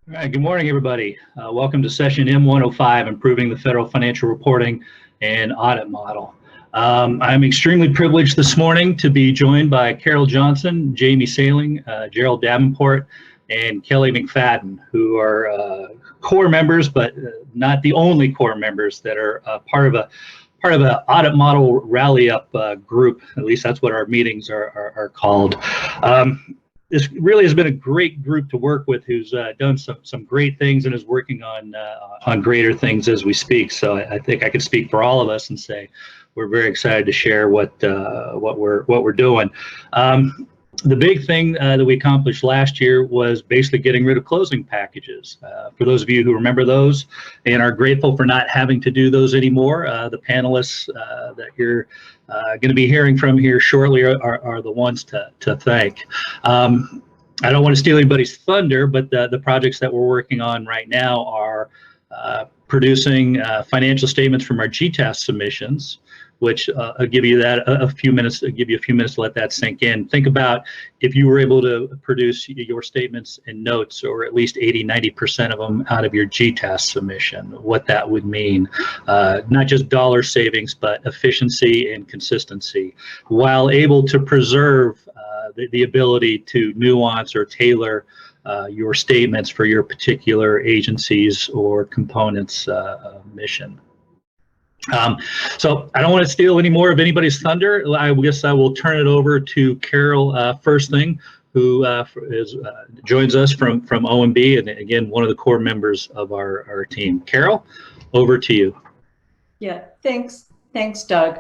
All right, good morning, everybody. Welcome to session M105, Improving the Federal Financial Reporting and Audit Model. I'm extremely privileged this morning to be joined by Carol Johnson, Jamie Sailing, Gerald Davenport, and Kelly McFadden, who are core members, but not the only core members that are part of an audit model rally up group. At least that's what our meetings are called. This really has been a great group to work with, who's done some great things and is working on greater things as we speak. So I think I can speak for all of us and say we're very excited to share what we're doing. The big thing that we accomplished last year was basically getting rid of closing packages. For those of you who remember those and are grateful for not having to do those anymore, the panelists that you're going to be hearing from here shortly are the ones to thank. I don't want to steal anybody's thunder, but the projects that we're working on right now are producing financial statements from our GTAS submissions, which I'll give you that a few minutes to let that sink in. Think about if you were able to produce your statements and notes, or at least 80–90% of them out of your GTAS submission, what that would mean. Not just dollar savings, but efficiency and consistency, while able to preserve the ability to nuance or tailor your statements for your particular agency's or component's mission. So I don't want to steal any more of anybody's thunder. I guess I will turn it over to Carol first thing, who joins us from OMB, and again, one of the core members of our team. Carol, over to you. Yeah, thanks, Doug.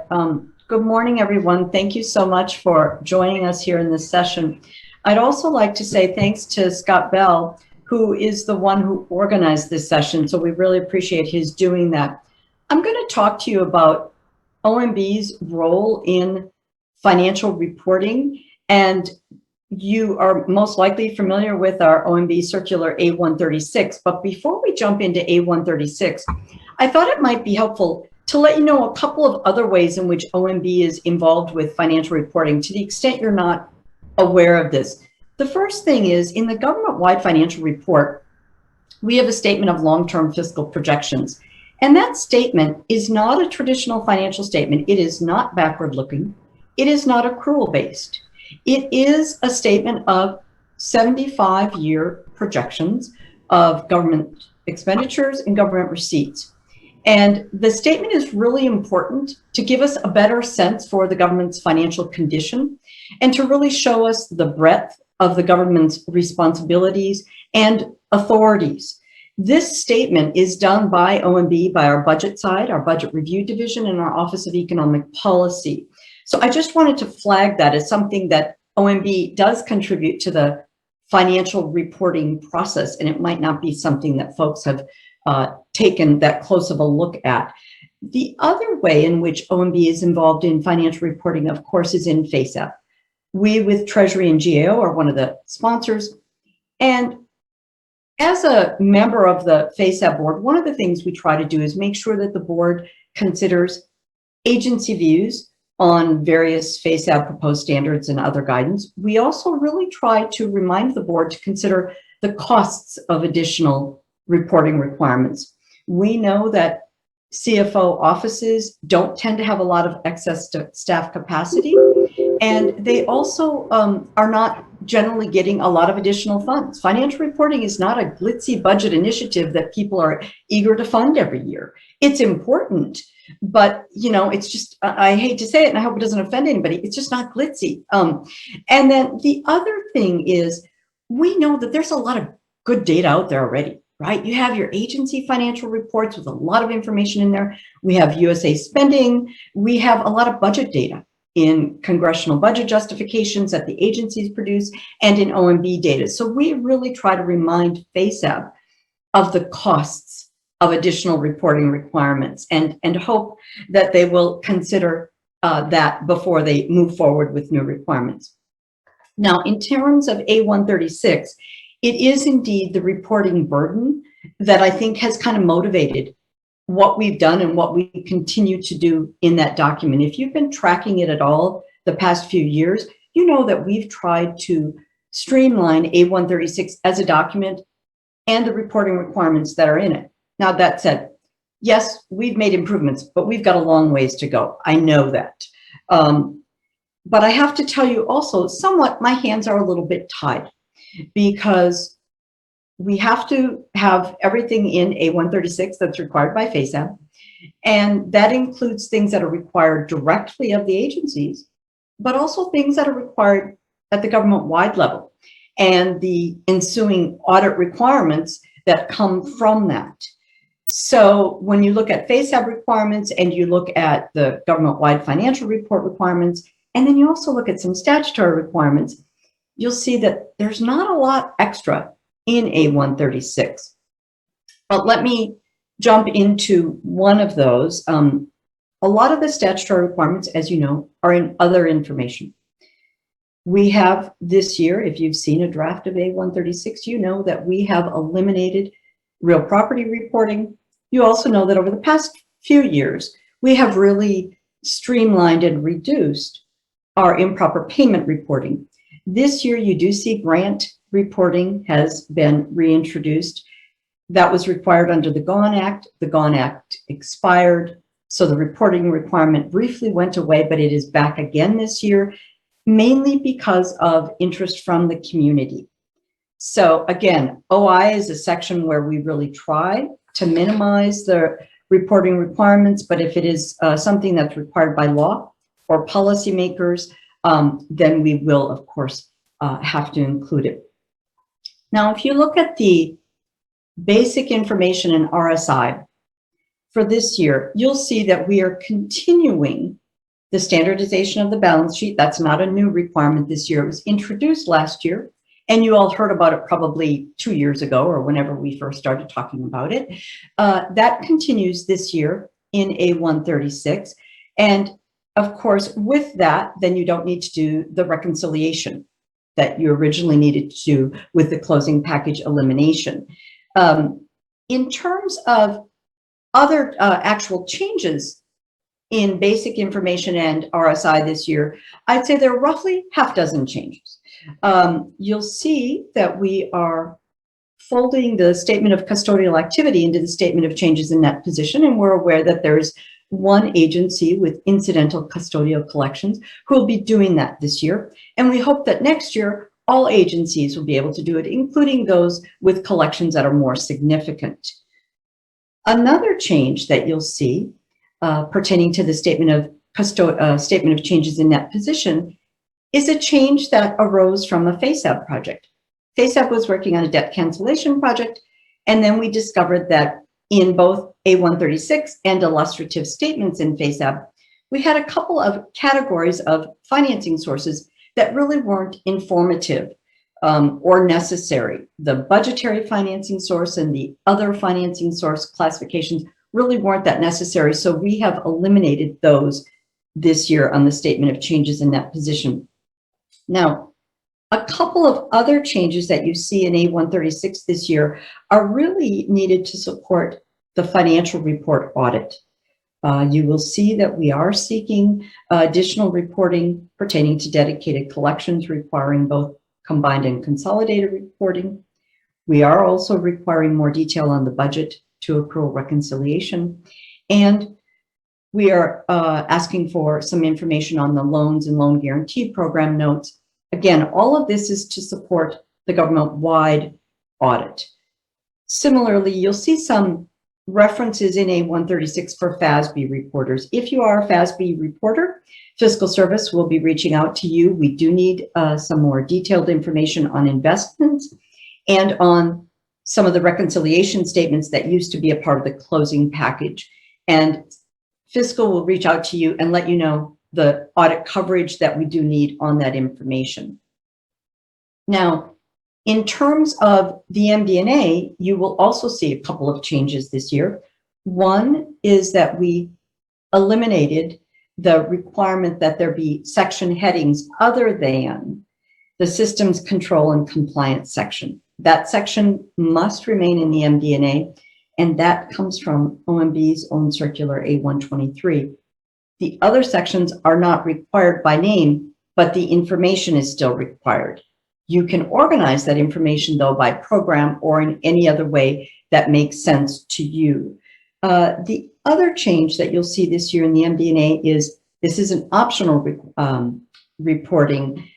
Good morning, everyone. Thank you so much for joining us here in this session. I'd also like to say thanks to Scott Bell, who is the one who organized this session, so we really appreciate his doing that. I'm going to talk to you about OMB's role in financial reporting, and you are most likely familiar with our OMB circular A136. But before we jump into A136, I thought it might be helpful to let you know a couple of other ways in which OMB is involved with financial reporting, to the extent you're not aware of this. The first thing is, in the government-wide financial report, we have a statement of long-term fiscal projections. And that statement is not a traditional financial statement. It is not backward-looking. It is not accrual-based. It is a statement of 75-year projections of government expenditures and government receipts. And the statement is really important to give us a better sense for the government's financial condition and to really show us the breadth of the government's responsibilities and authorities. This statement is done by OMB, by our budget side, our budget review division, and our Office of Economic Policy. So I just wanted to flag that as something that OMB does contribute to the financial reporting process, and it might not be something that folks have taken that close of a look at. The other way in which OMB is involved in financial reporting, of course, is in FASAB. We, with Treasury and GAO, are one of the sponsors, and as a member of the FASAB board, one of the things we try to do is make sure that the board considers agency views on various FASAB proposed standards and other guidance. We also really try to remind the board to consider the costs of additional reporting requirements. We know that CFO offices don't tend to have a lot of excess staff capacity, and they also are not generally getting a lot of additional funds. Financial reporting is not a glitzy budget initiative that people are eager to fund every year. It's important, but it's just, I hate to say it and I hope it doesn't offend anybody, it's just not glitzy. And then the other thing is, we know that there's a lot of good data out there already, right? You have your agency financial reports with a lot of information in there. We have USA spending. We have a lot of budget data in congressional budget justifications that the agencies produce and in OMB data. So we really try to remind FASAB of the costs of additional reporting requirements and hope that they will consider that before they move forward with new requirements. Now, in terms of A136, it is indeed the reporting burden that I think has kind of motivated what we've done and what we continue to do in that document. If you've been tracking it at all the past few years, you know that we've tried to streamline A136 as a document and the reporting requirements that are in it. Now, that said, yes, we've made improvements, but we've got a long ways to go. I know that. But I have to tell you also, somewhat, my hands are a little bit tied because we have to have everything in A136 that's required by FASAB. And that includes things that are required directly of the agencies, but also things that are required at the government-wide level and the ensuing audit requirements that come from that. So when you look at FASAB requirements and you look at the government-wide financial report requirements, and then you also look at some statutory requirements, you'll see that there's not a lot extra in A136. But let me jump into one of those. A lot of the statutory requirements, as you know, are in other information. We have this year, if you've seen a draft of A136, you know that we have eliminated real property reporting. You also know that over the past few years, we have really streamlined and reduced our improper payment reporting. This year, you do see grant reporting has been reintroduced. That was required under the GONE Act. The GONE Act expired, so the reporting requirement briefly went away, but it is back again this year, mainly because of interest from the community. So again, OI is a section where we really try to minimize the reporting requirements, but if it is something that's required by law or policymakers, then we will, of course, have to include it. Now, if you look at the basic information in RSI for this year, you'll see that we are continuing the standardization of the balance sheet. That's not a new requirement this year. It was introduced last year, and you all heard about it probably 2 years ago or whenever we first started talking about it. That continues this year in A136. And of course, with that, then you don't need to do the reconciliation that you originally needed to do with the closing package elimination. In terms of other actual changes in basic information and RSI this year, I'd say there are roughly half dozen changes. You'll see that we are folding the statement of custodial activity into the statement of changes in net position, and we're aware that there's one agency with incidental custodial collections who will be doing that this year. And we hope that next year, all agencies will be able to do it, including those with collections that are more significant. Another change that you'll see pertaining to the statement of changes in net position is a change that arose from a FASAB project. FASAB was working on a debt cancellation project, and then we discovered that in both A136 and illustrative statements in FASAB, we had a couple of categories of financing sources that really weren't informative or necessary. The budgetary financing source and the other financing source classifications really weren't that necessary, so we have eliminated those this year on the statement of changes in net position. Now, a couple of other changes that you see in A136 this year are really needed to support the financial report audit. You will see that we are seeking additional reporting pertaining to dedicated collections requiring both combined and consolidated reporting. We are also requiring more detail on the budget to accrual reconciliation. And we are asking for some information on the loans and loan guarantee program notes. Again, all of this is to support the government-wide audit. Similarly, you'll see some references in A136 for FASB reporters. If you are a FASB reporter, Fiscal Service will be reaching out to you. We do need some more detailed information on investments and on some of the reconciliation statements that used to be a part of the closing package. And Fiscal will reach out to you and let you know the audit coverage that we do need on that information. Now, in terms of the MD&A, you will also see a couple of changes this year. One is that we eliminated the requirement that there be section headings other than the systems control and compliance section. That section must remain in the MD&A, and that comes from OMB's own circular A123. The other sections are not required by name, but the information is still required. You can organize that information, though, by program or in any other way that makes sense to you. The other change that you'll see this year in the MD&A is this is an optional reporting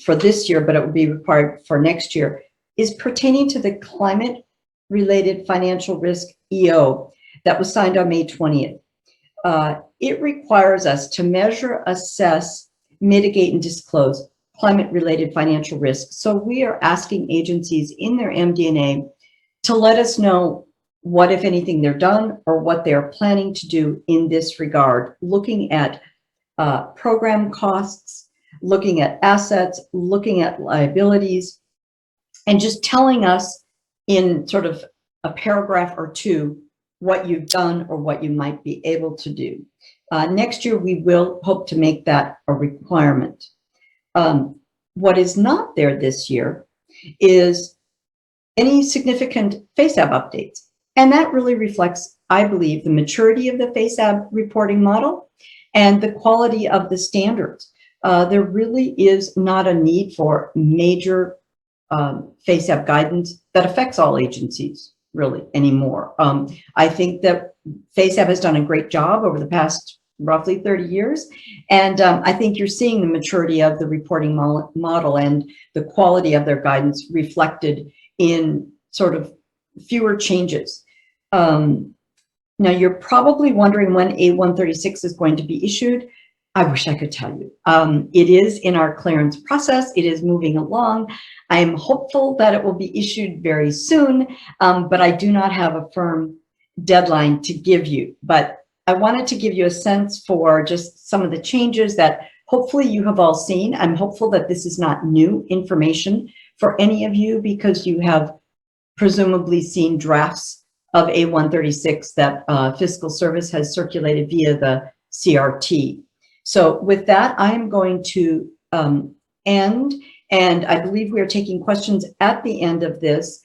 for this year, but it will be required for next year, is pertaining to the climate-related financial risk EO that was signed on May 20th. It requires us to measure, assess, mitigate, and disclose climate-related financial risk. So we are asking agencies in their MD&A to let us know what, if anything, they're done or what they're planning to do in this regard, looking at program costs, looking at assets, looking at liabilities, and just telling us in sort of a paragraph or two what you've done or what you might be able to do. Next year, we will hope to make that a requirement. What is not there this year is any significant FASAB updates. And that really reflects, I believe, the maturity of the FASAB reporting model and the quality of the standards. There really is not a need for major FASAB guidance that affects all agencies, really, anymore. I think that FASAB has done a great job over the past roughly 30 years. And I think you're seeing the maturity of the reporting model and the quality of their guidance reflected in sort of fewer changes. Now, you're probably wondering when A136 is going to be issued. I wish I could tell you. It is in our clearance process. It is moving along. I am hopeful that it will be issued very soon, but I do not have a firm deadline to give you. But I wanted to give you a sense for just some of the changes that hopefully you have all seen. I'm hopeful that this is not new information for any of you because you have presumably seen drafts of A136 that Fiscal Service has circulated via the CRT. So with that, I am going to end, and I believe we are taking questions at the end of this.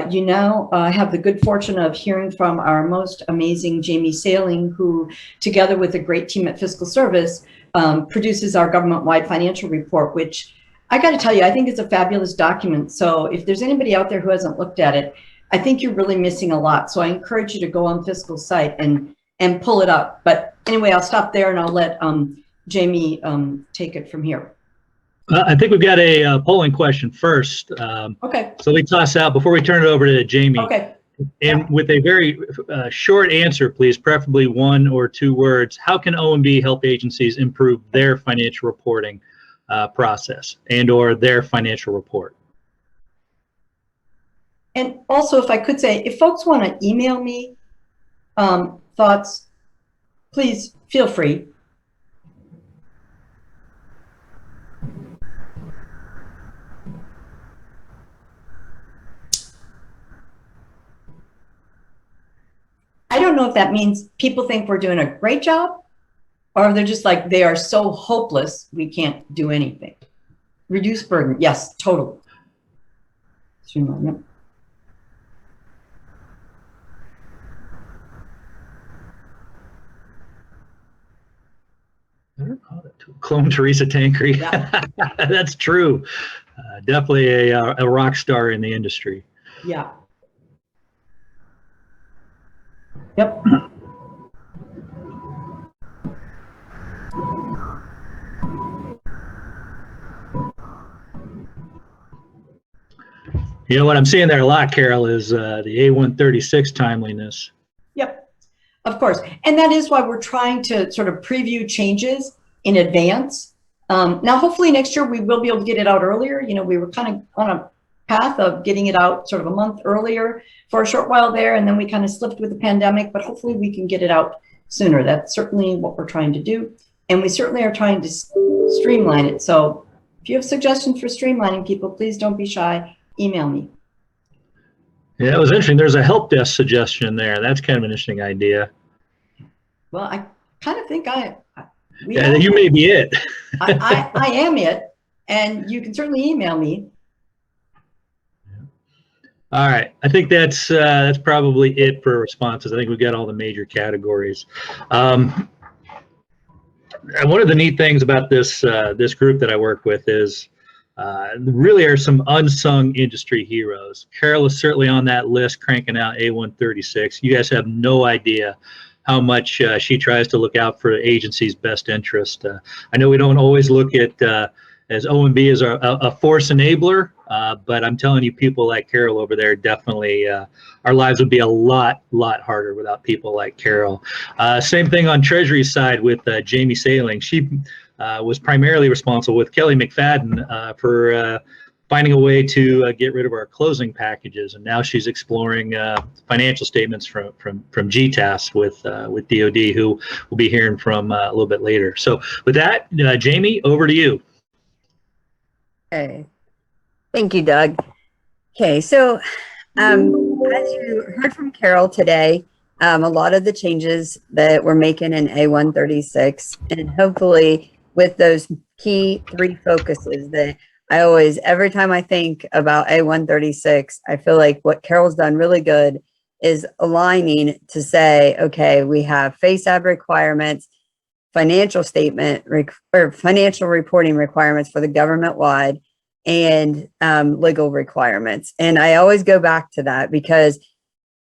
You now have the good fortune of hearing from our most amazing Jamie Sailing, who, together with a great team at Fiscal Service, produces our government-wide financial report, which I got to tell you, I think it's a fabulous document. So if there's anybody out there who hasn't looked at it, I think you're really missing a lot. So I encourage you to go on Fiscal site and pull it up. But anyway, I'll stop there and I'll let Jamie take it from here. I think we've got a polling question first. Okay. So we toss out before we turn it over to Jamie. Okay. And with a very short answer, please, preferably 1 or 2 words. How can OMB help agencies improve their financial reporting process and/or their financial report? And also, if I could say, if folks want to email me thoughts, please feel free. I don't know if that means people think we're doing a great job or they're just like, they are so hopeless, we can't do anything. Reduce burden. Yes, totally. Clone Teresa Tancredi. Yeah. That's true. Definitely a rock star in the industry. Yeah. Yep. You know what I'm seeing there a lot, Carol, is the A136 timeliness. Yep, of course. And that is why we're trying to sort of preview changes in advance. Now, hopefully next year we will be able to get it out earlier. You know, we were kind of on a path of getting it out sort of a month earlier for a short while there, and then we kind of slipped with the pandemic, but hopefully we can get it out sooner. That's certainly what we're trying to do. And we certainly are trying to streamline it. So if you have suggestions for streamlining, people, please don't be shy. Email me. Yeah, it was interesting. There's a help desk suggestion there. That's kind of an interesting idea. Well, I kind of think you may be it. I am it, and you can certainly email me. All right, I think that's probably it for responses. I think we've got all the major categories. One of the neat things about this this group that I work with is really are some unsung industry heroes. Carol is certainly on that list, cranking out A136. You guys have no idea how much she tries to look out for the agency's best interest. I know we don't always look at as OMB as a force enabler, but I'm telling you, people like Carol over there definitely, our lives would be a lot harder without people like Carol. Same thing on Treasury's side with Jamie Sailing. She was primarily responsible with Kelly McFadden for finding a way to get rid of our closing packages, and now she's exploring financial statements from GTAS with DoD, who we'll be hearing from a little bit later. So with that, Jamie, over to you. Okay, thank you, Doug. Okay, so as you heard from Carol today, a lot of the changes that we're making in A136, and hopefully with those key 3 focuses that I always, every time I think about A136, I feel like what Carol's done really good is aligning to say, okay, we have FASAB requirements, financial statement or financial reporting requirements for the government wide, and legal requirements. And I always go back to that because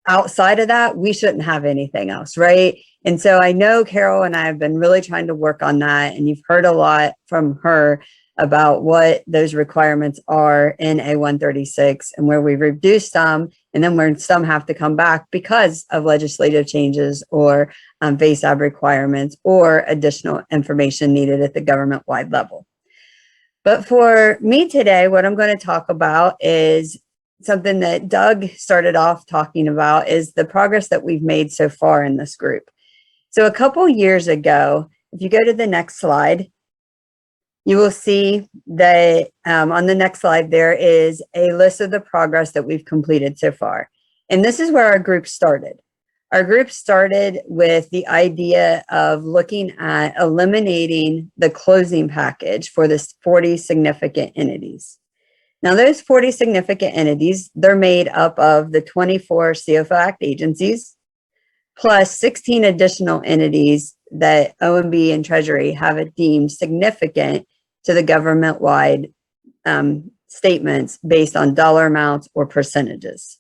outside of that, we shouldn't have anything else, right? And so I know Carol and I have been really trying to work on that, and you've heard a lot from her about what those requirements are in A136 and where we've reduced some, and then where some have to come back because of legislative changes or FASAB requirements or additional information needed at the government-wide level. But for me today, what I'm going to talk about is something that Doug started off talking about, is the progress that we've made so far in this group. So a couple years ago, if you go to the next slide, you will see that on the next slide, there is a list of the progress that we've completed so far. And this is where our group started. Our group started with the idea of looking at eliminating the closing package for this 40 significant entities. Now, those 40 significant entities, they're made up of the 24 CFO Act agencies, plus 16 additional entities that OMB and Treasury have deemed significant to the government-wide statements based on dollar amounts or percentages.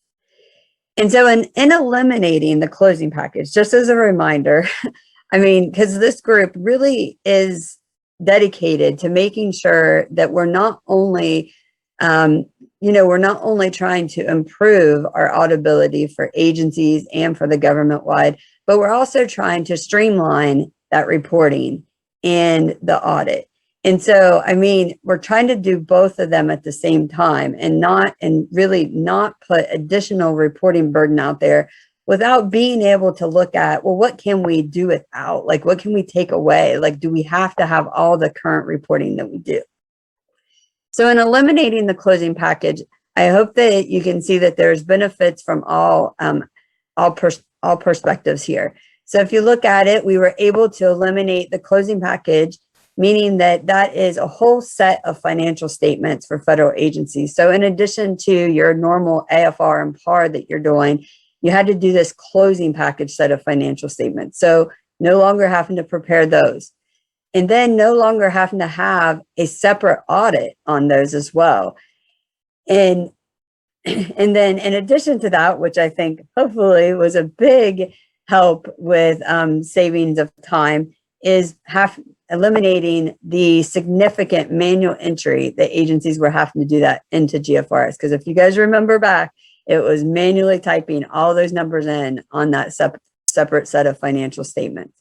And so in eliminating the closing package, just as a reminder, I mean, because this group really is dedicated to making sure that we're not only, we're not only trying to improve our auditability for agencies and for the government-wide, but we're also trying to streamline that reporting and the audit. And so, I mean, we're trying to do both of them at the same time and really not put additional reporting burden out there without being able to look at, well, what can we do without? Like, what can we take away? Like, do we have to have all the current reporting that we do? So in eliminating the closing package, I hope that you can see that there's benefits from all perspectives here. So if you look at it, we were able to eliminate the closing package, meaning that that is a whole set of financial statements for federal agencies. So in addition to your normal AFR and PAR that you're doing, you had to do this closing package set of financial statements. So no longer having to prepare those. And then no longer having to have a separate audit on those as well. And then in addition to that, which I think hopefully was a big help with savings of time, is eliminating the significant manual entry that agencies were having to do that into GFRS. Because if you guys remember back, it was manually typing all those numbers in on that separate set of financial statements.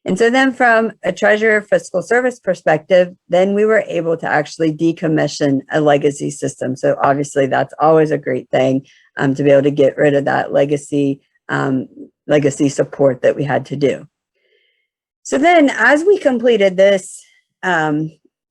And so then from a Treasurer Fiscal Service perspective, then we were able to actually decommission a legacy system. So obviously that's always a great thing to be able to get rid of that legacy support that we had to do. So then as we completed this,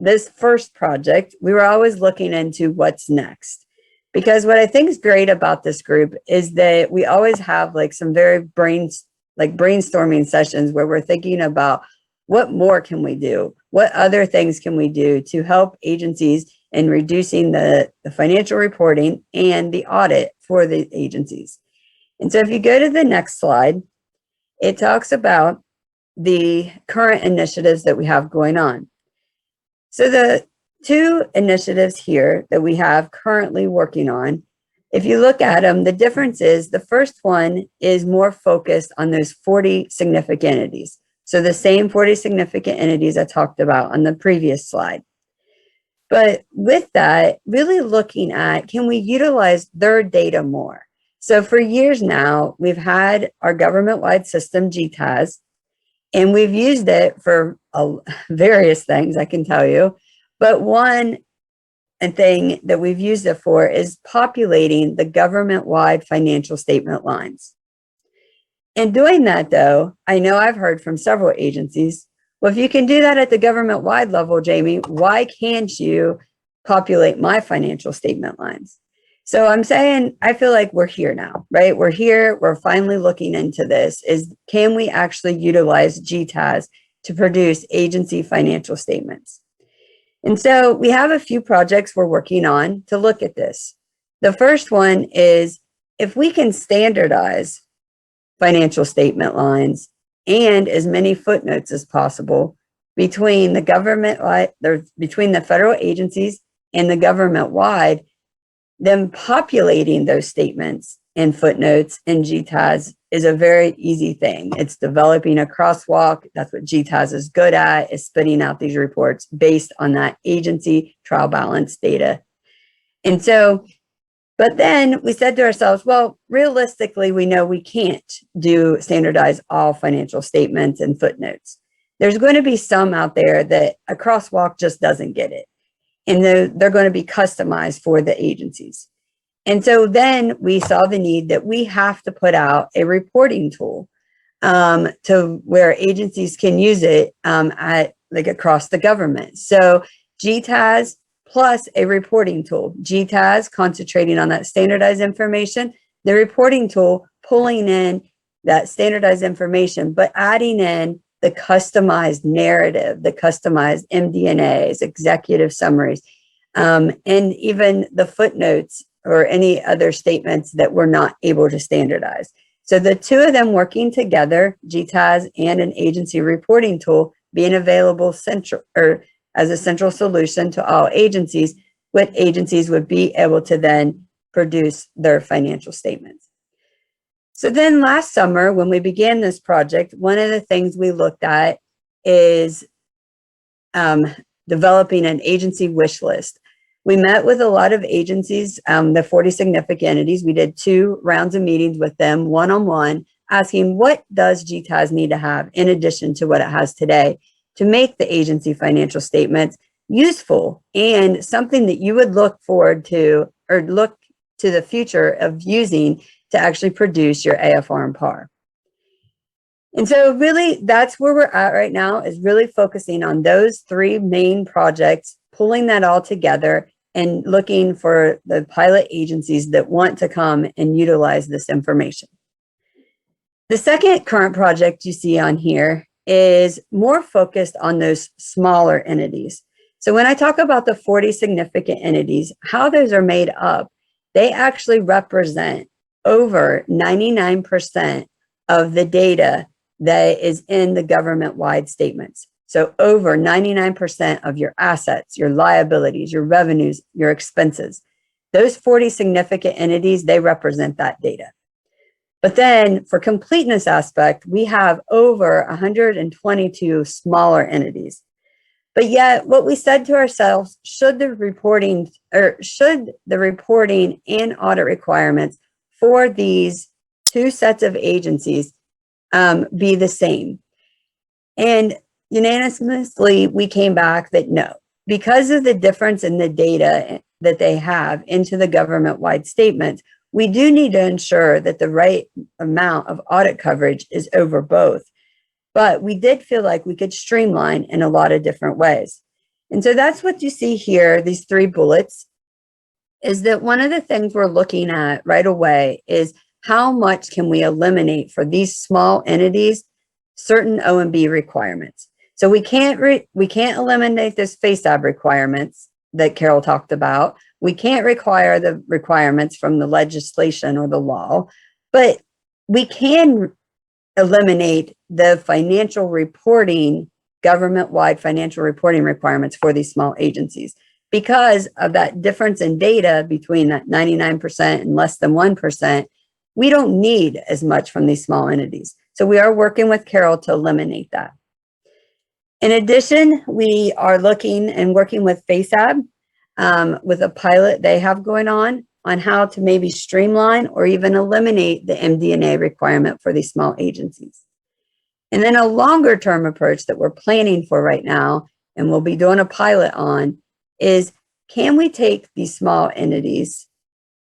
this first project, we were always looking into what's next. Because what I think is great about this group is that we always have like some very brainstorming sessions where we're thinking about what more can we do? What other things can we do to help agencies in reducing the financial reporting and the audit for the agencies? And so if you go to the next slide, it talks about the current initiatives that we have going on. So the two initiatives here that we have currently working on. If you look at them, the difference is the first one is more focused on those 40 significant entities. So the same 40 significant entities I talked about on the previous slide. But with that, really looking at, can we utilize their data more? So for years now, we've had our government-wide system, GTAS, and we've used it for various things, I can tell you. But one thing that we've used it for is populating the government-wide financial statement lines. In doing that, though, I know I've heard from several agencies, well, if you can do that at the government-wide level, Jamie, why can't you populate my financial statement lines? So I'm saying, I feel like we're here now, right? We're here, we're finally looking into this, is can we actually utilize GTAS to produce agency financial statements? And so we have a few projects we're working on to look at this. The first one is if we can standardize financial statement lines and as many footnotes as possible between the government, between the federal agencies and the government-wide, then populating those statements and footnotes in GTAS is a very easy thing. It's developing a crosswalk. That's what GTAS is good at, is spitting out these reports based on that agency trial balance data. And so, but then we said to ourselves, well, realistically, we know we can't standardize all financial statements and footnotes. There's going to be some out there that a crosswalk just doesn't get it. And they're going to be customized for the agencies. And so then we saw the need that we have to put out a reporting tool to where agencies can use it across the government. So GTAS plus a reporting tool. GTAS concentrating on that standardized information, the reporting tool pulling in that standardized information, but adding in the customized narrative, the customized MD&As, executive summaries, and even the footnotes or any other statements that we're not able to standardize. So the two of them working together, GTAS and an agency reporting tool, being available central or as a central solution to all agencies, what agencies would be able to then produce their financial statements. So then last summer, when we began this project, one of the things we looked at is developing an agency wish list. We met with a lot of agencies, the 40 significant entities. We did 2 rounds of meetings with them, one-on-one, asking what does GTAS need to have in addition to what it has today to make the agency financial statements useful and something that you would look forward to or look to the future of using to actually produce your AFR and PAR. And so really that's where we're at right now, is really focusing on those 3 main projects, pulling that all together and looking for the pilot agencies that want to come and utilize this information. The second current project you see on here is more focused on those smaller entities. So when I talk about the 40 significant entities, how those are made up, they actually represent over 99% of the data that is in the government-wide statements. So over 99% of your assets, your liabilities, your revenues, your expenses, those 40 significant entities, they represent that data. But then for completeness aspect, we have over 122 smaller entities. But yet what we said to ourselves, should the reporting and audit requirements for these 2 sets of agencies be the same? And unanimously, we came back that no, because of the difference in the data that they have into the government-wide statements, we do need to ensure that the right amount of audit coverage is over both. But we did feel like we could streamline in a lot of different ways. And so that's what you see here, these 3 bullets, is that one of the things we're looking at right away is how much can we eliminate for these small entities, certain OMB requirements. So we can't eliminate this FASAB requirements that Carol talked about. We can't require the requirements from the legislation or the law, but we can eliminate the financial reporting, government-wide financial reporting requirements for these small agencies. because of that difference in data between that 99% and less than 1%, we don't need as much from these small entities. So we are working with Carol to eliminate that. In addition, we are looking and working with FASAB with a pilot they have going on how to maybe streamline or even eliminate the MD&A requirement for these small agencies. And then a longer term approach that we're planning for right now, and we'll be doing a pilot on, is can we take these small entities,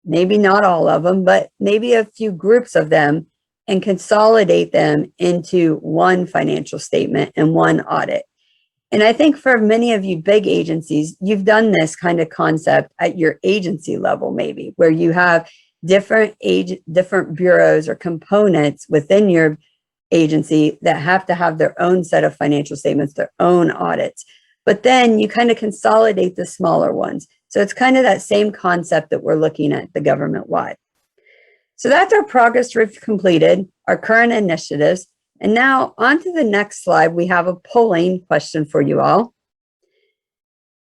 maybe not all of them, but maybe a few groups of them, and consolidate them into one financial statement and one audit. And I think for many of you big agencies, you've done this kind of concept at your agency level, maybe, where you have different bureaus or components within your agency that have to have their own set of financial statements, their own audits. But then you kind of consolidate the smaller ones. So it's kind of that same concept that we're looking at the government-wide. So that's our progress we've completed, our current initiatives. And now on to the next slide, we have a polling question for you all.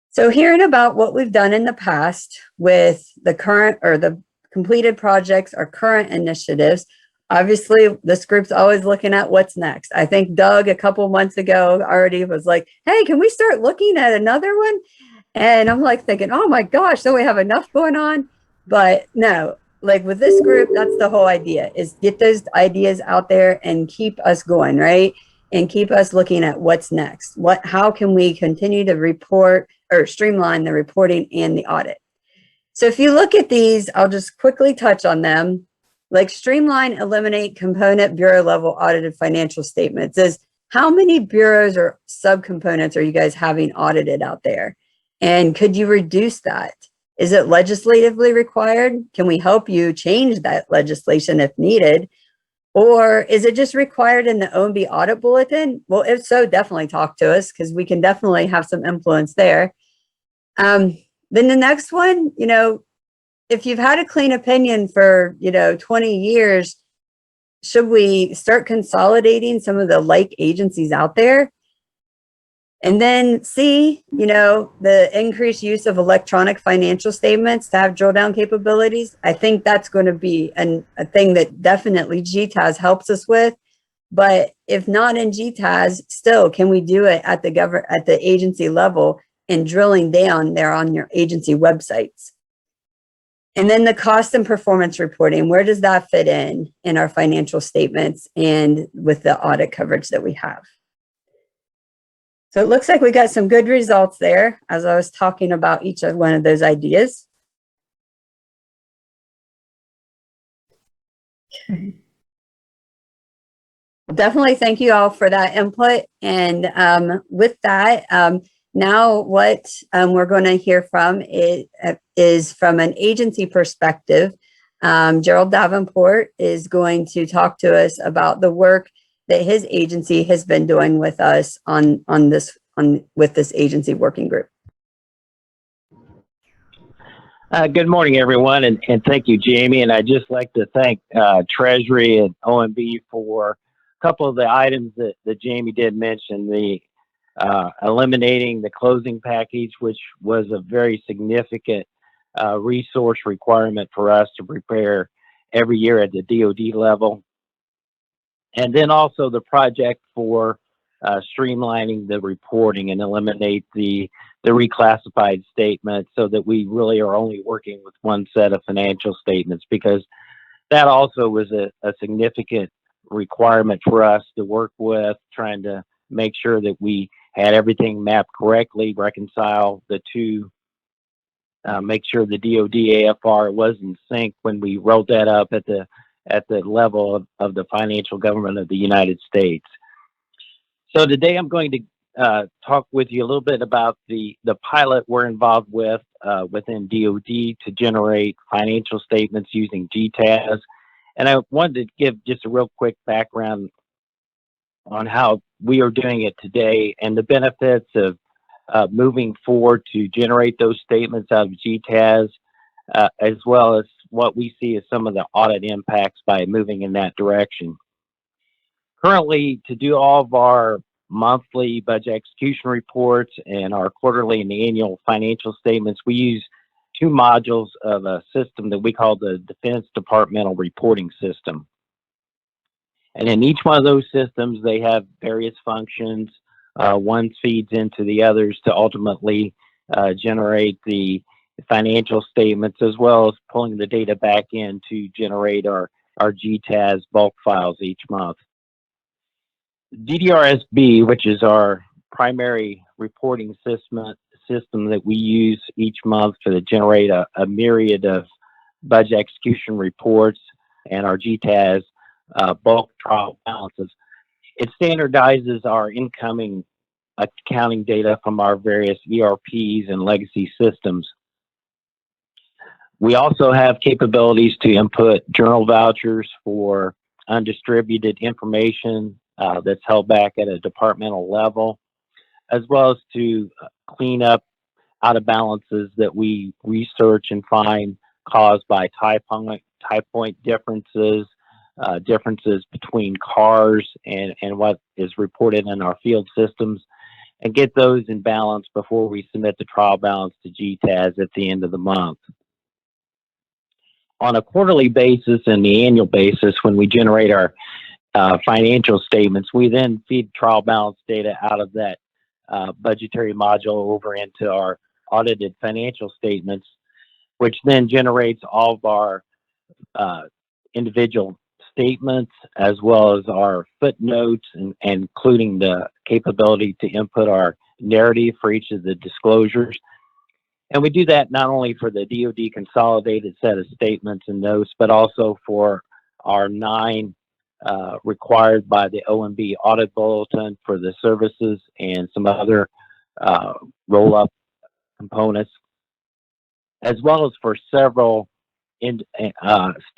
So hearing about what we've done in the past with the current or the completed projects or current initiatives, obviously this group's always looking at what's next. I think Doug a couple months ago already was like, hey, can we start looking at another one? And I'm like thinking, oh my gosh, so we have enough going on? But no. Like with this group, that's the whole idea, is get those ideas out there and keep us going, right? And keep us looking at what's next. How can we continue to report or streamline the reporting and the audit? So if you look at these, I'll just quickly touch on them. Like streamline, eliminate component bureau level audited financial statements is how many bureaus or subcomponents are you guys having audited out there? And could you reduce that? Is it legislatively required? Can we help you change that legislation if needed? Or is it just required in the OMB audit bulletin? Well, if so, definitely talk to us because we can definitely have some influence there. Then the next one, if you've had a clean opinion for, 20 years, should we start consolidating some of the like agencies out there? And then C, the increased use of electronic financial statements to have drill down capabilities. I think that's going to be a thing that definitely GTAS helps us with. But if not in GTAS, still, can we do it at the agency level and drilling down there on your agency websites? And then the cost and performance reporting, where does that fit in our financial statements and with the audit coverage that we have? So it looks like we got some good results there as I was talking about each of one of those ideas. Okay. Definitely thank you all for that input. And with that, now what we're going to hear from is from an agency perspective. Gerald Davenport is going to talk to us about the work that his agency has been doing with us with this agency working group. Good morning, everyone, and thank you, Jamie. And I'd just like to thank Treasury and OMB for a couple of the items that Jamie did mention, the eliminating the closing package, which was a very significant resource requirement for us to prepare every year at the DoD level. And then also the project for streamlining the reporting and eliminate the reclassified statements so that we really are only working with one set of financial statements, because that also was a significant requirement for us to work with, trying to make sure that we had everything mapped correctly, reconcile the two, make sure the DoD AFR was in sync when we wrote that up at the level of the financial government of the United States. So today I'm going to talk with you a little bit about the pilot we're involved with within DoD to generate financial statements using GTAS. And I wanted to give just a real quick background on how we are doing it today and the benefits of moving forward to generate those statements out of GTAS, as well as what we see as some of the audit impacts by moving in that direction. Currently, to do all of our monthly budget execution reports and our quarterly and annual financial statements, we use two modules of a system that we call the Defense Departmental Reporting System. And in each one of those systems, they have various functions. One feeds into the others to ultimately generate the financial statements, as well as pulling the data back in to generate our GTAS bulk files each month. DDRSB, which is our primary reporting system that we use each month to generate a myriad of budget execution reports and our GTAS bulk trial balances. It standardizes our incoming accounting data from our various ERPs and legacy systems. We also have capabilities to input journal vouchers for undistributed information that's held back at a departmental level, as well as to clean up out of balances that we research and find caused by tie point differences, differences between cars and what is reported in our field systems, and get those in balance before we submit the trial balance to GTAS at the end of the month. On a quarterly basis and the annual basis, when we generate our financial statements, we then feed trial balance data out of that budgetary module over into our audited financial statements, which then generates all of our individual statements, as well as our footnotes, and including the capability to input our narrative for each of the disclosures. And we do that not only for the DoD consolidated set of statements and notes, but also for our 9 required by the OMB audit bulletin for the services and some other roll-up components, as well as for several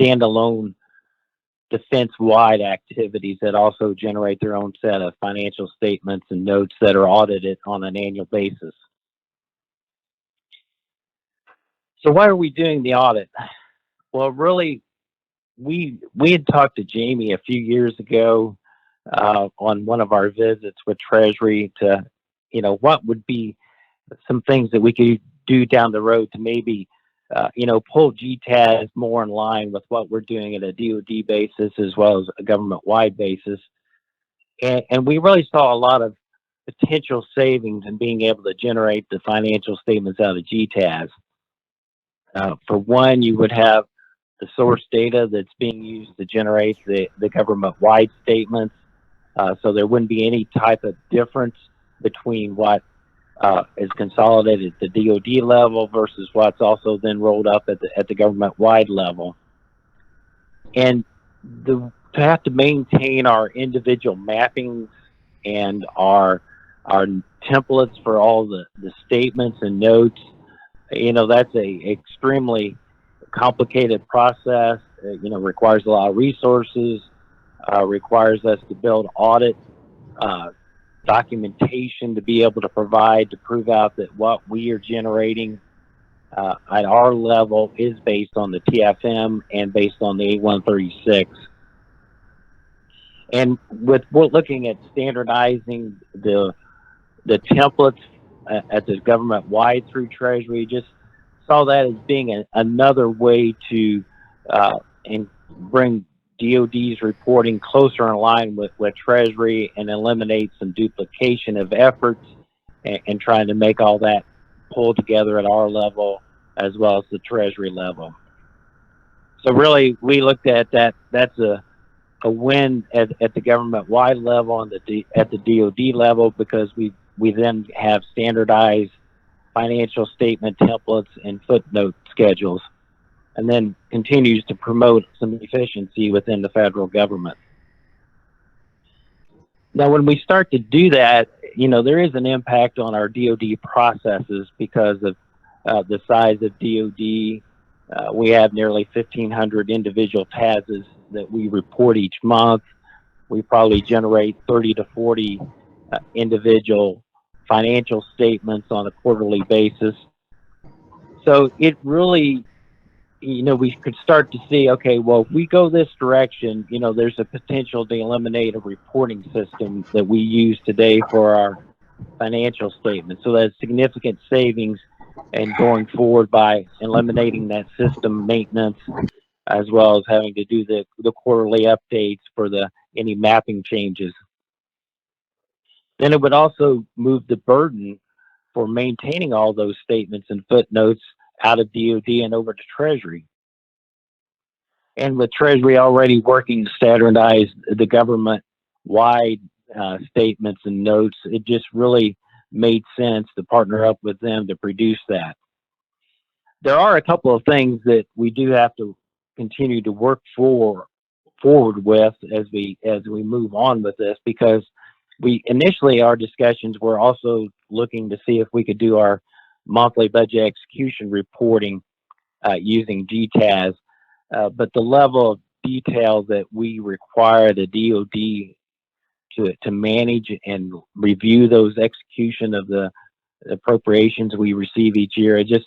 standalone defense-wide activities that also generate their own set of financial statements and notes that are audited on an annual basis. So why are we doing the audit? Well, really, we had talked to Jamie a few years ago on one of our visits with Treasury to, what would be some things that we could do down the road to maybe, pull GTAS more in line with what we're doing at a DoD basis as well as a government-wide basis. And we really saw a lot of potential savings in being able to generate the financial statements out of GTAS. For one, you would have the source data that's being used to generate the government-wide statements, so there wouldn't be any type of difference between what is consolidated at the DoD level versus what's also then rolled up at the government-wide level. And to have to maintain our individual mappings and our templates for all the statements and notes, that's a extremely complicated process. Requires a lot of resources, requires us to build audit documentation to be able to provide to prove out that what we are generating at our level is based on the TFM and based on the A136. And with looking at standardizing the templates at the government-wide through Treasury, just saw that as being another way to bring DoD's reporting closer in line with Treasury and eliminate some duplication of efforts and trying to make all that pull together at our level as well as the Treasury level. So really, we looked at that. That's a win at the government-wide level and at the DoD level, because we then have standardized financial statement templates and footnote schedules, and then continues to promote some efficiency within the federal government. Now, when we start to do that, there is an impact on our DoD processes because of the size of DoD. We have nearly 1,500 individual TASs that we report each month. We probably generate 30 to 40 individual financial statements on a quarterly basis. So it really we could start to see, okay, well, if we go this direction, there's a potential to eliminate a reporting system that we use today for our financial statements. So that's significant savings and going forward by eliminating that system maintenance, as well as having to do the quarterly updates for any mapping changes. Then it would also move the burden for maintaining all those statements and footnotes out of DoD and over to Treasury. And with Treasury already working to standardize the government-wide statements and notes, it just really made sense to partner up with them to produce that. There are a couple of things that we do have to continue to work forward with as we move on with this, because initially our discussions were also looking to see if we could do our monthly budget execution reporting using GTAS, but the level of detail that we require the DoD to manage and review those execution of the appropriations we receive each year, it just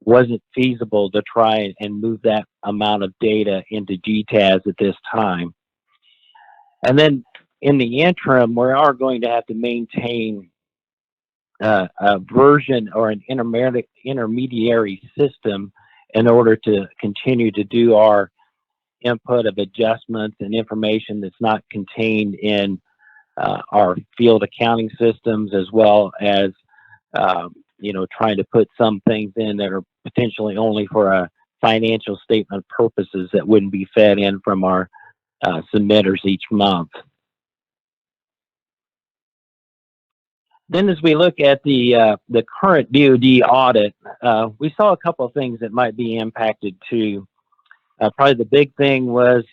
wasn't feasible to try and move that amount of data into GTAS at this time. And then in the interim, we are going to have to maintain a version or an intermediary system in order to continue to do our input of adjustments and information that's not contained in our field accounting systems, as well as trying to put some things in that are potentially only for a financial statement purposes that wouldn't be fed in from our submitters each month. Then as we look at the current DoD audit, we saw a couple of things that might be impacted too. Probably the big thing was,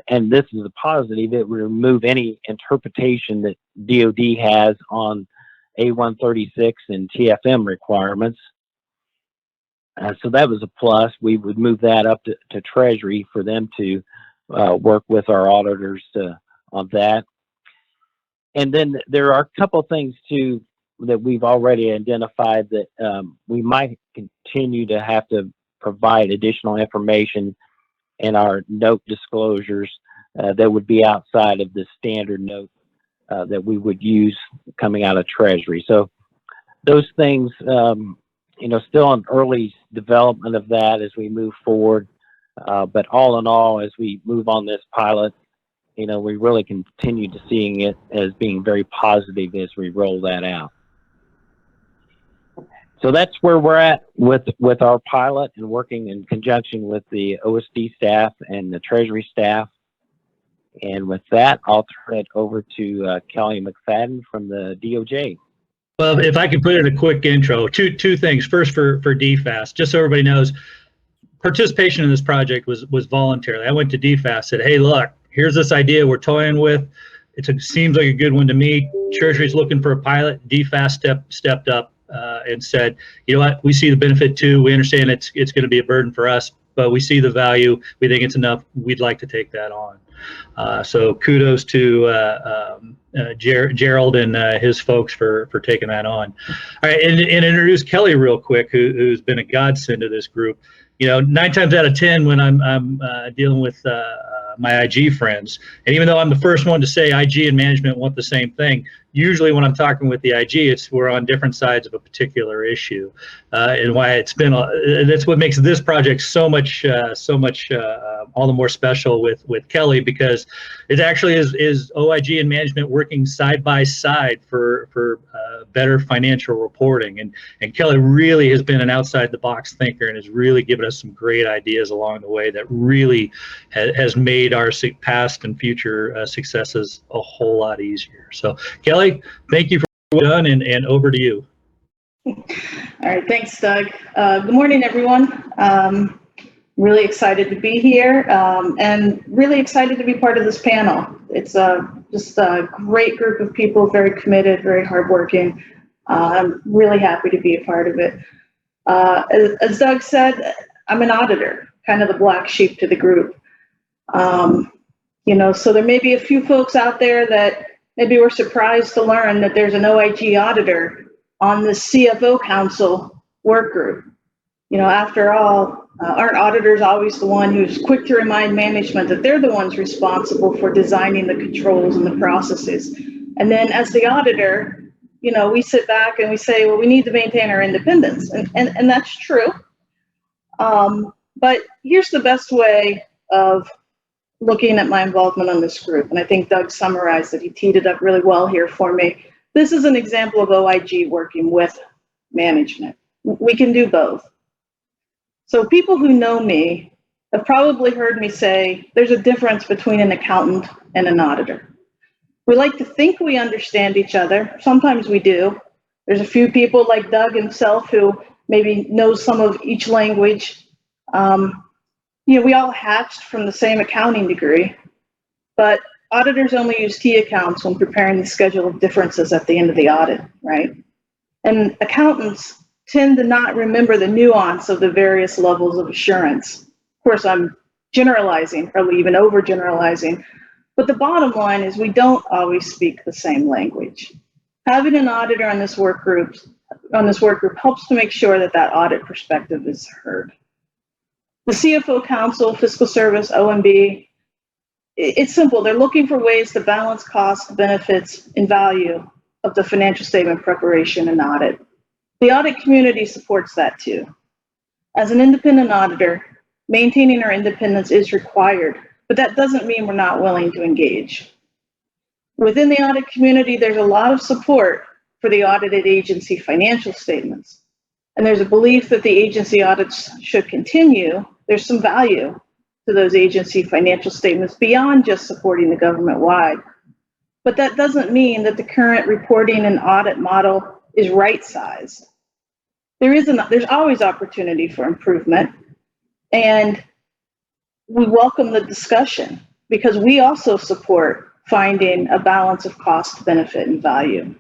and this is a positive, it would remove any interpretation that DoD has on A136 and TFM requirements. So that was a plus. We would move that up to Treasury for them to work with our auditors on that. And then there are a couple of things too that we've already identified that we might continue to have to provide additional information in our note disclosures that would be outside of the standard note that we would use coming out of Treasury. So those things, still in early development of that as we move forward. But all in all, as we move on this pilot, we really continue to seeing it as being very positive as we roll that out. So that's where we're at with our pilot and working in conjunction with the OSD staff and the Treasury staff. And with that, I'll turn it over to Kelly McFadden from the DOJ. Well, if I could put in a quick intro, two things. First, for DFAST, just so everybody knows, participation in this project was voluntary. I went to DFAST, said, hey, look, here's this idea we're toying with. It seems like a good one to me. Treasury's looking for a pilot. DFAST stepped up and said, you know what, we see the benefit too. We understand it's going to be a burden for us, but we see the value. We think it's enough. We'd like to take that on. So kudos to Gerald and his folks for taking that on. All right, and introduce Kelly real quick, who's been a godsend to this group. 9 times out of 10 when I'm dealing with my IG friends, and even though I'm the first one to say IG and management want the same thing, usually when I'm talking with the IG, we're on different sides of a particular issue, and why it's been. That's what makes this project so much all the more special with Kelly, because it actually is OIG and management working side by side for better financial reporting, and Kelly really has been an outside the box thinker and has really given us some great ideas along the way that really has made our past and future successes a whole lot easier. So Kelly, thank you for what you've done, and over to you. All right, thanks, Doug. Good morning, everyone. Really excited to be here, and really excited to be part of this panel. It's just a great group of people, very committed, very hardworking. I'm really happy to be a part of it. As Doug said, I'm an auditor, kind of the black sheep to the group. So there may be a few folks out there that maybe were surprised to learn that there's an OIG auditor on the CFO Council work group. After all, aren't auditors always the one who's quick to remind management that they're the ones responsible for designing the controls and the processes? And then as the auditor, we sit back and we say, well, we need to maintain our independence. And that's true. But here's the best way of looking at my involvement on this group. And I think Doug summarized it. He teed it up really well here for me. This is an example of OIG working with management. We can do both. So people who know me have probably heard me say there's a difference between an accountant and an auditor. We like to think we understand each other. Sometimes we do. There's a few people like Doug himself who maybe knows some of each language. We all hatched from the same accounting degree, but auditors only use T accounts when preparing the schedule of differences at the end of the audit, right? And accountants tend to not remember the nuance of the various levels of assurance. Of course, I'm generalizing, probably even overgeneralizing, but the bottom line is we don't always speak the same language. Having an auditor on this work group helps to make sure that that audit perspective is heard. The CFO Council, Fiscal Service, OMB, it's simple. They're looking for ways to balance costs, benefits, and value of the financial statement preparation and audit. The audit community supports that too. As an independent auditor, maintaining our independence is required, but that doesn't mean we're not willing to engage. Within the audit community, there's a lot of support for the audited agency financial statements. And there's a belief that the agency audits should continue. There's some value to those agency financial statements beyond just supporting the government-wide. But that doesn't mean that the current reporting and audit model is right-sized. There's always opportunity for improvement. And we welcome the discussion because we also support finding a balance of cost, benefit, and value.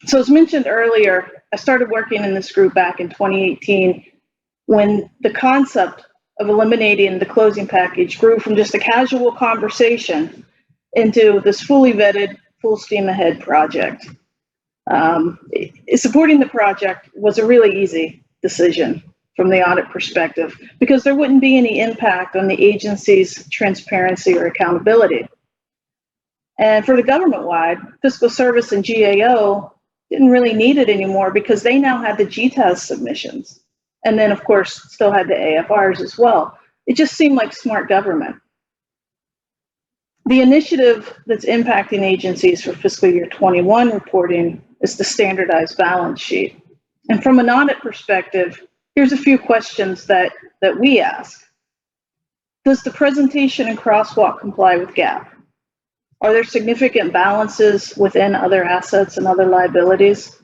So as mentioned earlier, I started working in this group back in 2018 when the concept of eliminating the closing package grew from just a casual conversation into this fully vetted, full steam ahead project. Supporting the project was a really easy decision from the audit perspective because there wouldn't be any impact on the agency's transparency or accountability. And for the government-wide, Fiscal Service and GAO didn't really need it anymore because they now had the GTAS submissions. And then, of course, still had the AFRs as well. It just seemed like smart government. The initiative that's impacting agencies for fiscal year 21 reporting is the standardized balance sheet. And from an audit perspective, here's a few questions that we ask. Does the presentation and crosswalk comply with GAAP? Are there significant balances within other assets and other liabilities?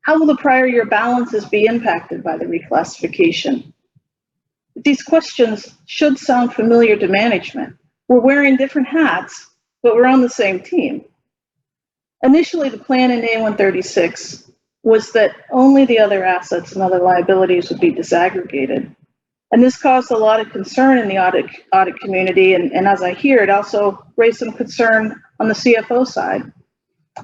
How will the prior year balances be impacted by the reclassification? These questions should sound familiar to management. We're wearing different hats, but we're on the same team. Initially, the plan in A136 was that only the other assets and other liabilities would be disaggregated. And this caused a lot of concern in the audit community. And as I hear, it also raised some concern on the CFO side,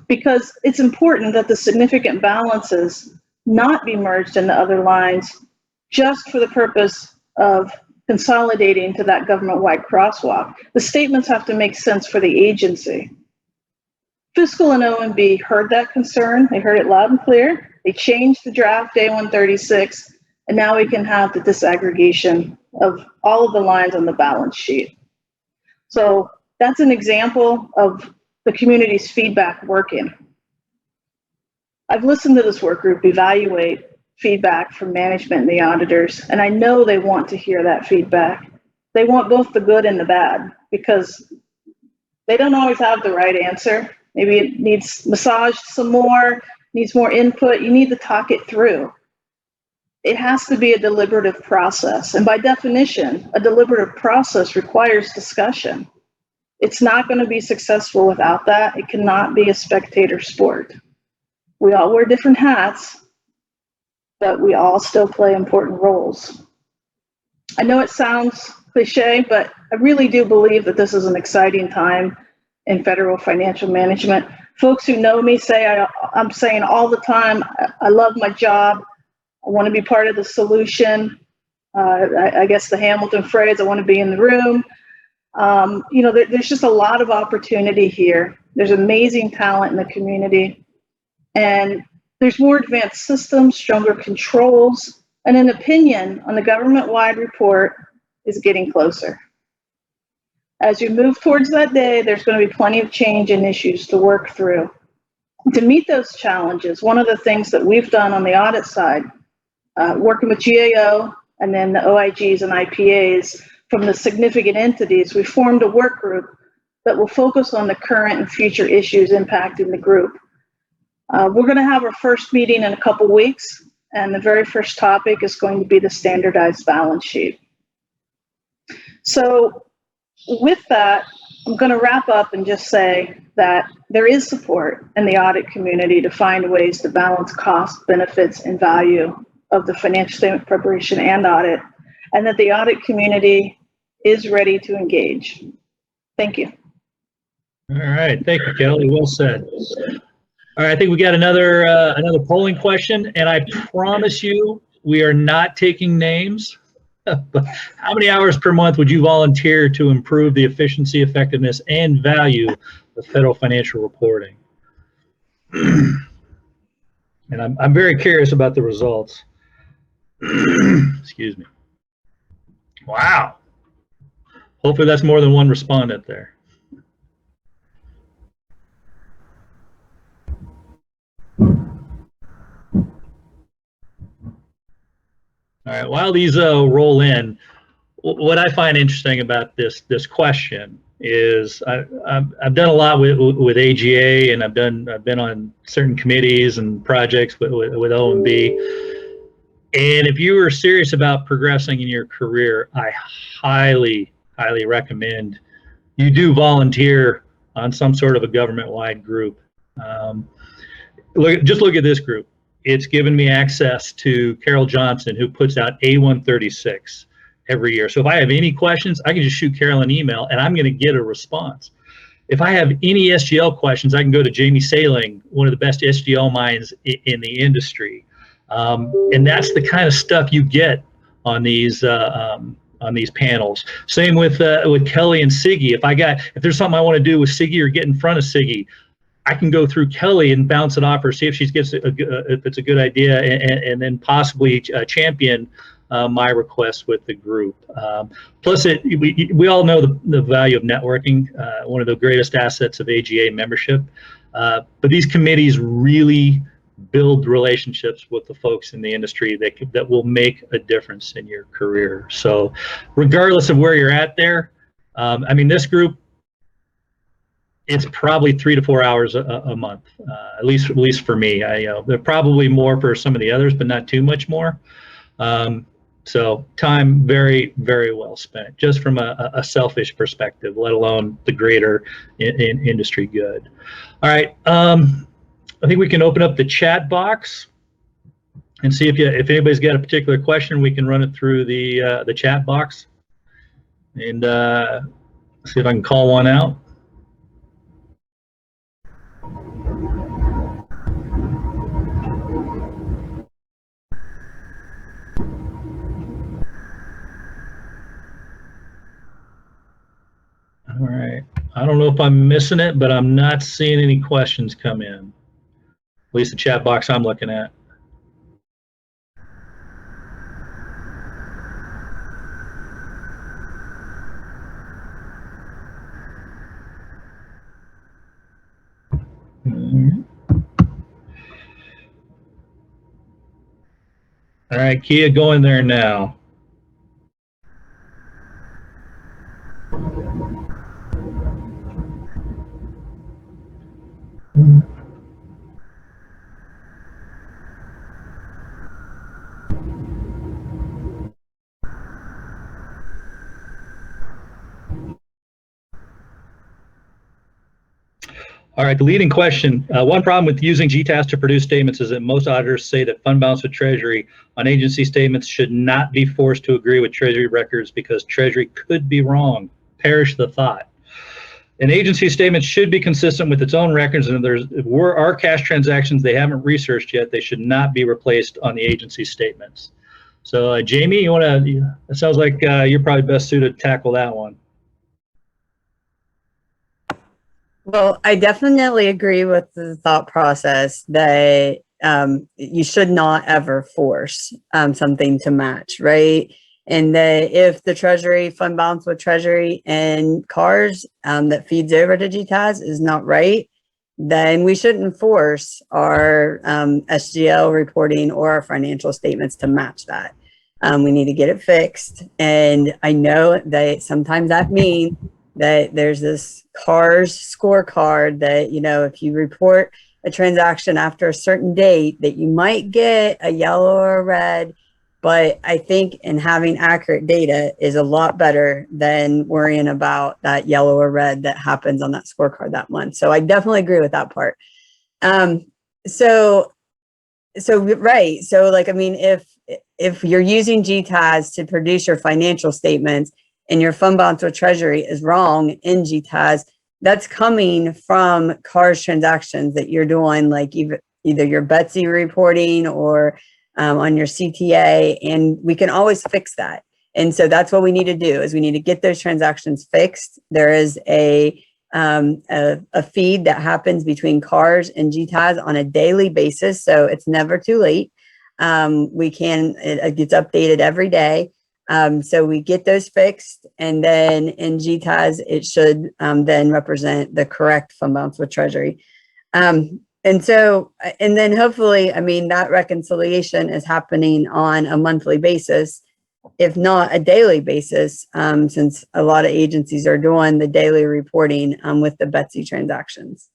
because it's important that the significant balances not be merged into other lines just for the purpose of consolidating to that government-wide crosswalk. The statements have to make sense for the agency. Fiscal and OMB heard that concern. They heard it loud and clear. They changed the draft A136, and now we can have the disaggregation of all of the lines on the balance sheet. So that's an example of the community's feedback working. I've listened to this work group evaluate feedback from management and the auditors, and I know they want to hear that feedback. They want both the good and the bad because they don't always have the right answer. Maybe it needs massaged some more, needs more input. You need to talk it through. It has to be a deliberative process. And by definition, a deliberative process requires discussion. It's not going to be successful without that. It cannot be a spectator sport. We all wear different hats, but we all still play important roles. I know it sounds cliche, but I really do believe that this is an exciting time in federal financial management. Folks who know me say I'm saying all the time, I love my job. I want to be part of the solution. I guess the Hamilton phrase, I want to be in the room. There's just a lot of opportunity here. There's amazing talent in the community, and there's more advanced systems, stronger controls, and an opinion on the government-wide report is getting closer. As you move towards that day, there's going to be plenty of change and issues to work through. To meet those challenges, one of the things that we've done on the audit side, working with GAO and then the OIGs and IPAs from the significant entities, we formed a work group that will focus on the current and future issues impacting the group. We're going to have our first meeting in a couple weeks, and the very first topic is going to be the standardized balance sheet. So with that, I'm going to wrap up and just say that there is support in the audit community to find ways to balance cost, benefits, and value of the financial statement preparation and audit, and that the audit community is ready to engage. Thank you. All right, thank you, Kelly. Well said. All right, I think we got another polling question, and I promise you we are not taking names. But how many hours per month would you volunteer to improve the efficiency, effectiveness, and value of federal financial reporting? And I'm very curious about the results. Excuse me. Wow. Hopefully that's more than one respondent there. All right, while these roll in, what I find interesting about this question is I've done a lot with AGA, and I've been on certain committees and projects with OMB. And if you are serious about progressing in your career, I highly recommend you do volunteer on some sort of a government-wide group. Just look at this group. It's given me access to Carol Johnson, who puts out A136 every year. So if I have any questions, I can just shoot Carol an email, and I'm going to get a response. If I have any SGL questions, I can go to Jamie Sailing, one of the best SGL minds in the industry. And that's the kind of stuff you get on these panels. Same with Kelly and Siggy. If there's something I want to do with Siggy or get in front of Siggy, I can go through Kelly and bounce it off her, see if she gets if it's a good idea, and then possibly champion my request with the group. Plus, we all know the value of networking, one of the greatest assets of AGA membership. But these committees really build relationships with the folks in the industry that will make a difference in your career. So regardless of where you're at there, I mean, this group, it's probably 3 to 4 hours a month, at least for me. They're probably more for some of the others, but not too much more. So time very well spent, just from a selfish perspective, let alone the greater in industry good. All right, I think we can open up the chat box and see if anybody's got a particular question. We can run it through the chat box and see if I can call one out. All right, I don't know if I'm missing it, but I'm not seeing any questions come in. At least the chat box I'm looking at. All right, Kia, go in there now. All right, the leading question. One problem with using GTAS to produce statements is that most auditors say that fund balance with Treasury on agency statements should not be forced to agree with Treasury records because Treasury could be wrong. Perish the thought. An agency statement should be consistent with its own records, and if there are cash transactions they haven't researched yet, they should not be replaced on the agency statements. So, Jamie, you want to? It sounds like you're probably best suited to tackle that one. Well, I definitely agree with the thought process that you should not ever force something to match, right? And that if the Treasury fund balance with Treasury and CARS that feeds over to GTAS is not right, then we shouldn't force our SGL reporting or our financial statements to match that. We need to get it fixed. And I know that sometimes that means that there's this CARS scorecard that, you know, if you report a transaction after a certain date, that you might get a yellow or a red. But I think in having accurate data is a lot better than worrying about that yellow or red that happens on that scorecard that month. So I definitely agree with that part. So right. So like, I mean, if you're using GTAS to produce your financial statements and your fund balance with Treasury is wrong in GTAS, that's coming from CARS transactions that you're doing, like either your Betsy reporting or on your CTA, and we can always fix that. And so that's what we need to do, is we need to get those transactions fixed. There is a feed that happens between CARS and GTAS on a daily basis, so it's never too late. It gets updated every day. So we get those fixed, and then in GTAS, it should then represent the correct fund balance with Treasury. And then hopefully, I mean, that reconciliation is happening on a monthly basis, if not a daily basis, since a lot of agencies are doing the daily reporting with the Betsy transactions.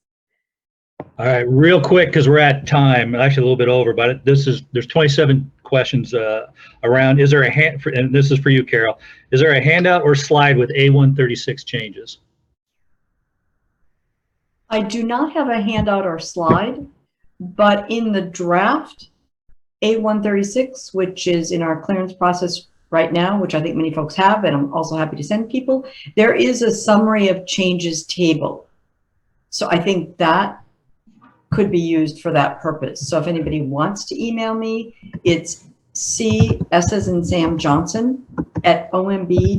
All right, real quick, because we're at time, actually a little bit over, but there's 27 questions around. Is there and this is for you, Carol, is there a handout or slide with A136 changes? I do not have a handout or slide, but in the draft A136, which is in our clearance process right now, which I think many folks have, and I'm also happy to send people, there is a summary of changes table. So I think that could be used for that purpose. So if anybody wants to email me, it's C, S as in Sam Johnson, at omb.eop.gov.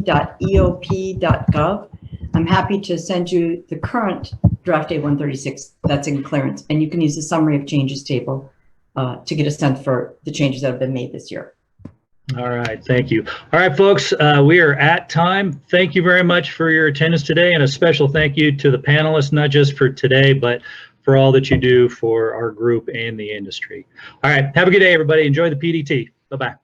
I'm happy to send you the current draft A136 that's in clearance, and you can use the summary of changes table to get a sense for the changes that have been made this year. All right, thank you. All right, folks, we are at time. Thank you very much for your attendance today, and a special thank you to the panelists, not just for today, but for all that you do for our group and the industry. All right, have a good day, everybody. Enjoy the PDT. Bye-bye.